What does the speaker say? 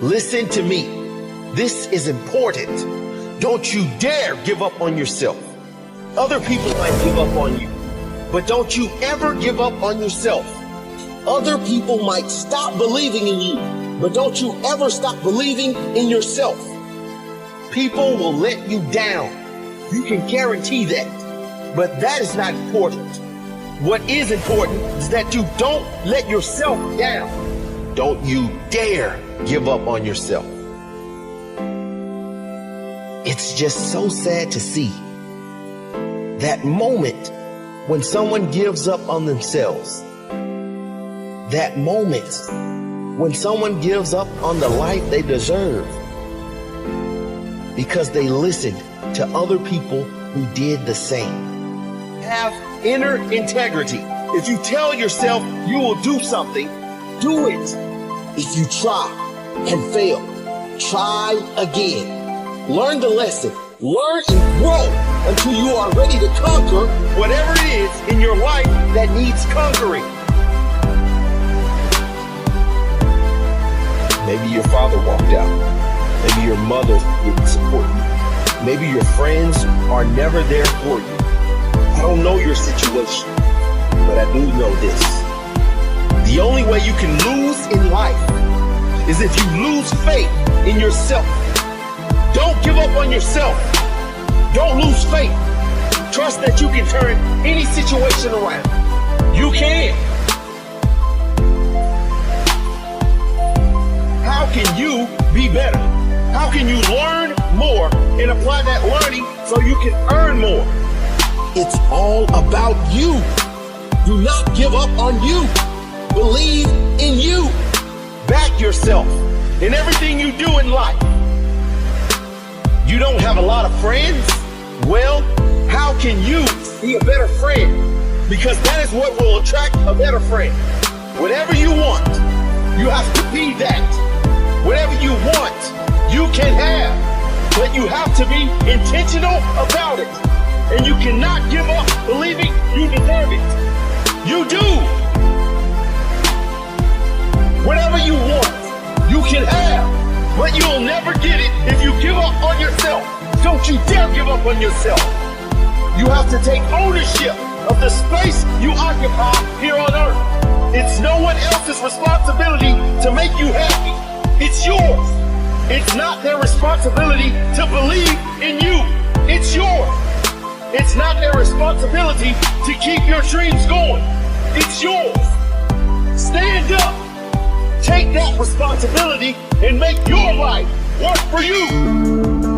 Listen to me. This is important. Don't you dare give up on yourself. Other people might give up on you, but don't you ever give up on yourself. Other people might stop believing in you, but don't you ever stop believing in yourself. People will let you down. You can guarantee that. But that is not important. What is important is that you don't let yourself down. Don't you dare give up on yourself. It's just so sad to see that moment when someone gives up on themselves. That moment when someone gives up on the life they deserve because they listened to other people who did the same. Have inner integrity. If you tell yourself you will do something, do it. If you try and fail, try again. Learn the lesson. Learn and grow until you are ready to conquer whatever it is in your life that needs conquering. Maybe your father walked out. Maybe your mother didn't support you. Maybe your friends are never there for you. I don't know your situation, but I do know this. The only way you can lose in life is if you lose faith in yourself. Don't give up on yourself. Don't lose faith. Trust that you can turn any situation around. You can. How can you be better? How can you learn more and apply that learning so you can earn more? It's all about you. Do not give up on you. Believe in you. Back yourself in everything you do in life. You don't have a lot of friends? Well, how can you be a better friend? Because that is what will attract a better friend. Whatever you want, you have to be that. Whatever you want, you can have. But you have to be intentional about it. And you cannot give up believing you deserve it. You do. Whatever you want, you can have. But you'll never get it if you give up on yourself. Don't you dare give up on yourself. You have to take ownership of the space you occupy here on earth. It's no one else's responsibility to make you happy. It's yours. It's not their responsibility to believe in you. It's yours. It's not their responsibility to keep your dreams going. It's yours. Stand up. Take that responsibility and make your life work for you.